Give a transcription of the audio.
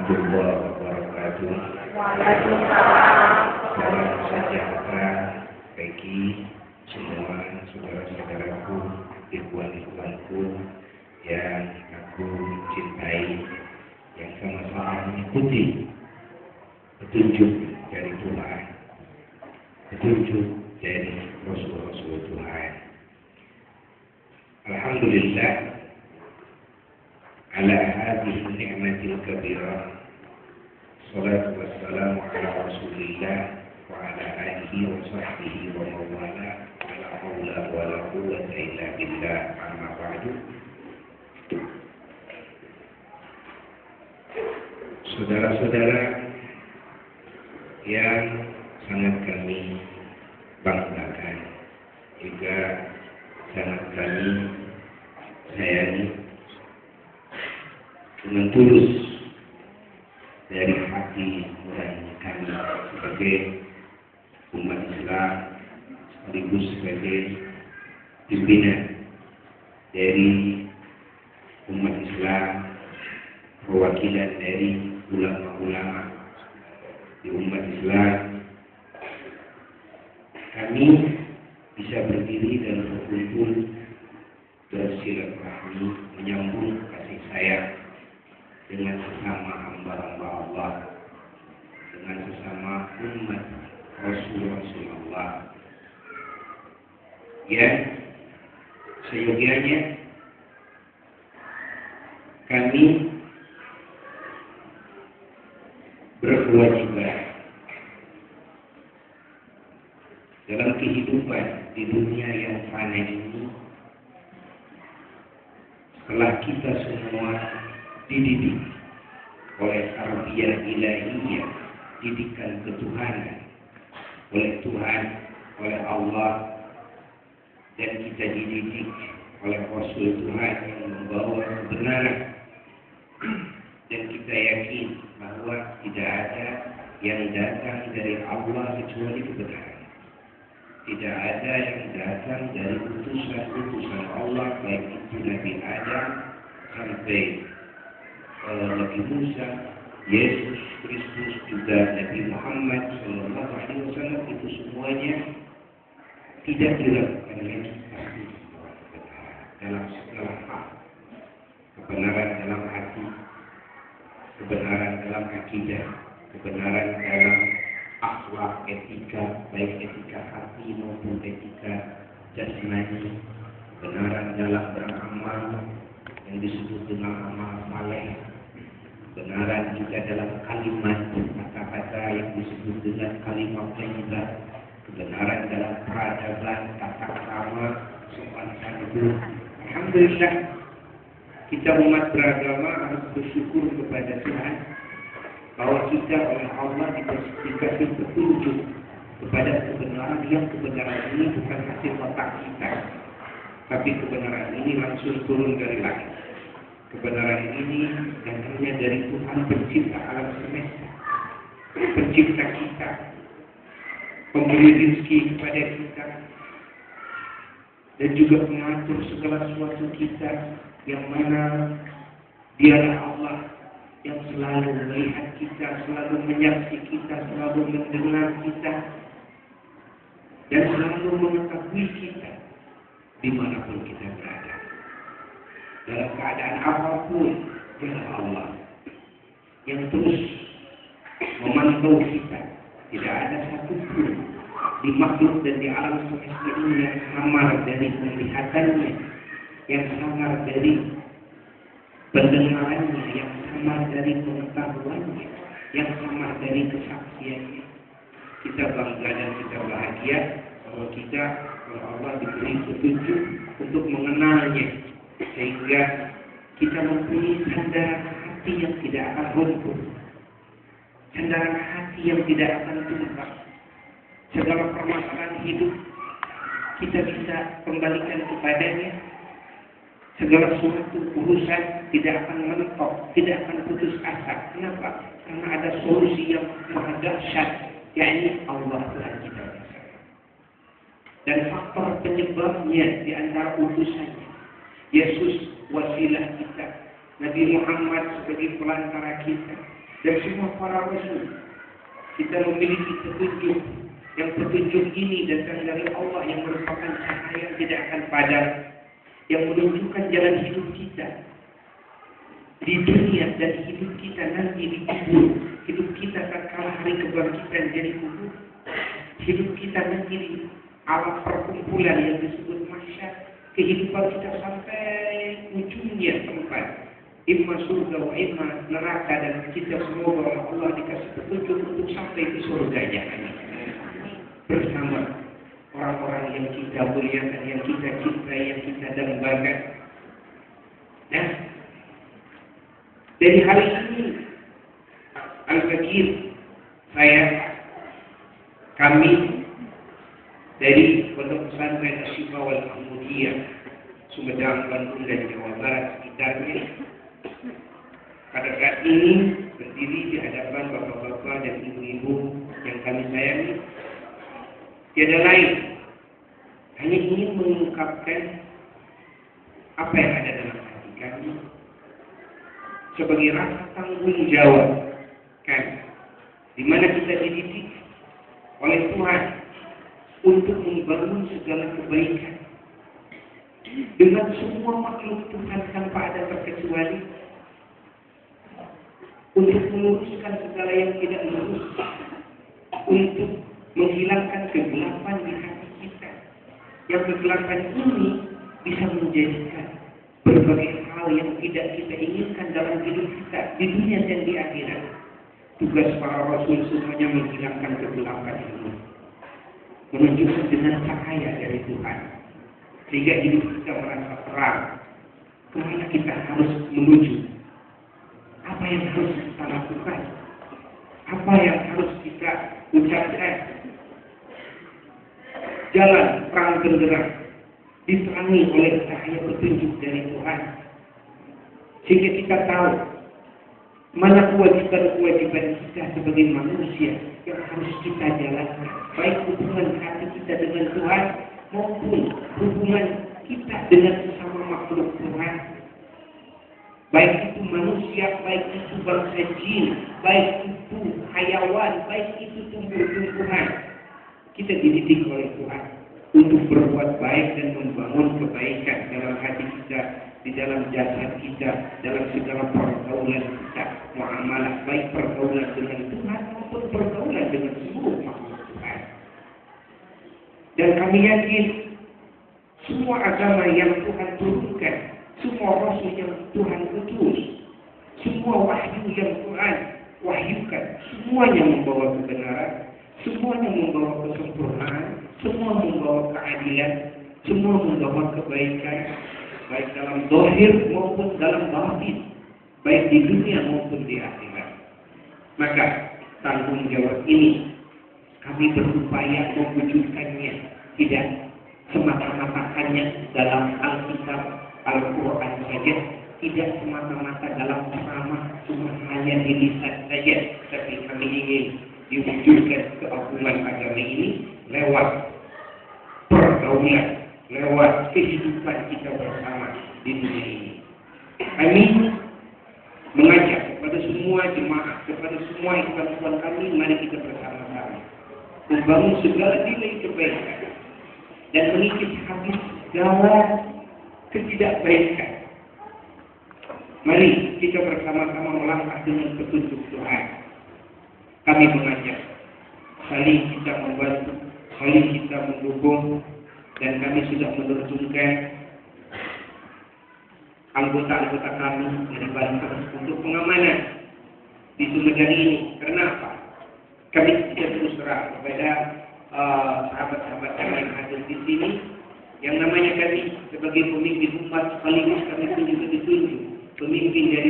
warahmatullahi wabarakatuh. Salam sejahtera bagi semua saudara-saudaraku, ikhwan-ikhwanku yang aku cintai, yang sama-sama mengikuti petunjuk dari Tuhan, petunjuk dari Rasul-Rasul Tuhan. Alhamdulillah ala hadhihi ni'matil kabirah. Salatu wassalamu ala Rasulillah wa ala alihi wa sahbihi wa mawala ala haula wa la quwwata illa billah, amma ba'du. Saudara-saudara yang sangat kami banggakan, juga sangat kami sayangi dengan tulus dari hati nurani kami sebagai umat Islam, sekaligus sebagai pimpinan dari umat Islam, perwakilan dari ulama-ulama di umat Islam, kami bisa berdiri dan berkumpul bersilaturahmi, menyambung kasih sayang dengan sesama hamba-hamba Allah, dengan sesama umat Rasulullah yang seyogianya kami berkewajiban dalam kehidupan di dunia yang fana ini. Setelah kita semua dididik oleh tarbiyah ilahiyah, didikan ketuhanan oleh Tuhan, oleh Allah, dan kita dididik oleh Rasul Tuhan yang membawa kebenaran, dan kita yakin bahwa tidak ada yang datang dari Allah kecuali kebenaran. Tidak ada yang datang dari utusan-utusan Allah, baik itu Nabi Adam sampai Nabi Musa, Yesus Kristus, juga Nabi Muhammad SAW, itu semuanya tidak dilakukan lagi pasti dalam segala hal. Kebenaran dalam hati, kebenaran dalam akidah, kebenaran dalam akhlak, etika, baik etika hati maupun etika jasmani, kebenaran dalam beramal yang disebut dengan amal saleh, kebenaran juga dalam kalimat, kata-kata yang disebut dengan kalimat thayyibah, kebenaran dalam peradaban, tata krama, sopan santun. Alhamdulillah, kita umat beragama harus bersyukur kepada Tuhan bahwa kita oleh Allah dikasih petunjuk kepada kebenaran, yang kebenaran ini bukan hasil otak kita, tapi kebenaran ini langsung turun dari langit. Kebenaran ini datangnya dari Tuhan pencipta alam semesta, pencipta kita, pemberi rezeki kepada kita, dan juga mengatur segala sesuatu kita, yang mana Dialah Allah yang selalu melihat kita, selalu menyaksikan kita, selalu mendengar kita, dan selalu mengetahui kita dimanapun kita berada. Dalam keadaan apapun, Dialah Allah yang terus memantau kita. Tidak ada satupun di makhluk dan di alam semesta ini yang samar dari penglihatannya, yang samar dari pendengarannya, yang samar dari pengetahuannya, yang samar dari kesaksiannya. Kita bangga dan kita bahagia bahwa kita oleh Allah diberi petunjuk untuk mengenalnya, sehingga kita mempunyai sandaran hati yang tidak akan runtuh, sandaran hati yang tidak akan tumpah. Segala permasalahan hidup kita bisa kembalikan kepadanya. Segala suatu urusan tidak akan mentok, tidak akan putus asa. Kenapa? Karena ada solusi yang maha dahsyat, yakni Allah Tuhan kita. Dan faktor penyebabnya di antara utusannya, Yesus wasilah kita, Nabi Muhammad sebagai pelantara kita, dan semua para rasul. Kita memiliki petunjuk, yang petunjuk ini datang dari Allah yang merupakan cahaya yang tidak akan padam, yang menunjukkan jalan hidup kita di dunia dan hidup kita nanti di kubur. Hidup kita tatkala hari kebangkitan jadi kubur. Hidup kita nanti di alam perkumpulan yang disebut mahsyar. Kehidupan kita sampai ujungnya tempat imma surga wa imma neraka, dan kita semoga Allah dikasih petunjuk untuk sampai di surganya bersama orang-orang yang kita muliakan, yang kita cintai, yang kita dambakan. Nah, dari hari ini Al-Fakir, kami dari Pondok Pesantren Asy-Syifa wal Mahmudiyah Sumedang, Bandung dan Jawa Barat sekitarnya, pada saat ini berdiri di hadapan bapak-bapak dan ibu-ibu yang kami sayangi, tiada lain hanya ingin mengungkapkan apa yang ada dalam hati kami sebagai rasa tanggung jawab kami, di mana kita dididik oleh Tuhan untuk membangun segala kebaikan dengan semua makhluk Tuhan tanpa ada terkecuali, untuk meluruskan segala yang tidak lurus, untuk menghilangkan kegelapan di hati kita. Yang kegelapan ini bisa menjadikan berbagai hal yang tidak kita inginkan dalam hidup kita di dunia dan di akhirat. Tugas para rasul semuanya menghilangkan kegelapan ini, menunjukkan dengan cahaya dari Tuhan, sehingga hidup kita merasa terang. Kemana kita harus menuju? Apa yang harus kita lakukan? Apa yang harus kita ucapkan? Jalan terang benderang diterangi oleh cahaya petunjuk dari Tuhan, sehingga kita tahu mana kewajiban-kewajiban kita sebagai manusia yang harus kita jalankan, baik hubungan hati kita dengan Tuhan maupun hubungan kita dengan sesama makhluk Tuhan, baik itu manusia, baik itu bangsa jin, baik itu hayawan, baik itu tumbuh-tumbuhan. Kita dididik oleh Tuhan untuk berbuat baik dan membangun kebaikan dalam hati kita, di dalam jasad kita, dalam segala pergaulan kita, muamalah, baik pergaulan dengan Tuhan maupun pergaulan dengan seluruh makhluk Tuhan. Dan kami yakin semua agama yang Tuhan turunkan, semua rasul yang Tuhan utus, semua wahyu yang Tuhan wahyukan, semuanya membawa kebenaran, semuanya membawa kesempurnaan, semua membawa keadilan, semua membawa kebaikan, baik dalam zahir maupun dalam batin, baik di dunia maupun di akhirat. Maka tanggung jawab ini kami berupaya mewujudkannya, tidak semata-mata hanya dalam Alkitab, Al-Quran saja, tidak semata-mata dalam ceramah, cuma hanya di lisan saja, tapi kami ingin diwujudkan keagungan agama ini lewat pergaulan, lewat kehidupan kita bersama di dunia ini. Kami mengajak kepada semua jemaah, kepada semua ikhwan-ikhwan kami, mari kita bersama-sama membangun segala nilai kebaikan dan mengikis habis segala ketidakbaikan. Mari kita bersama-sama melangkah dengan petunjuk Tuhan. Kami mengajak, saling kita membantu, saling kita mendukung, dan kami sudah menerjunkan anggota-anggota kami dari Banten untuk pengamanan di Sumedang ini. Kenapa? Kami tidak terus terang kepada sahabat-sahabat kami yang hadir di sini, yang namanya kami sebagai pemimpin umat sekaligus kami pun juga ditunjuk pemimpin dari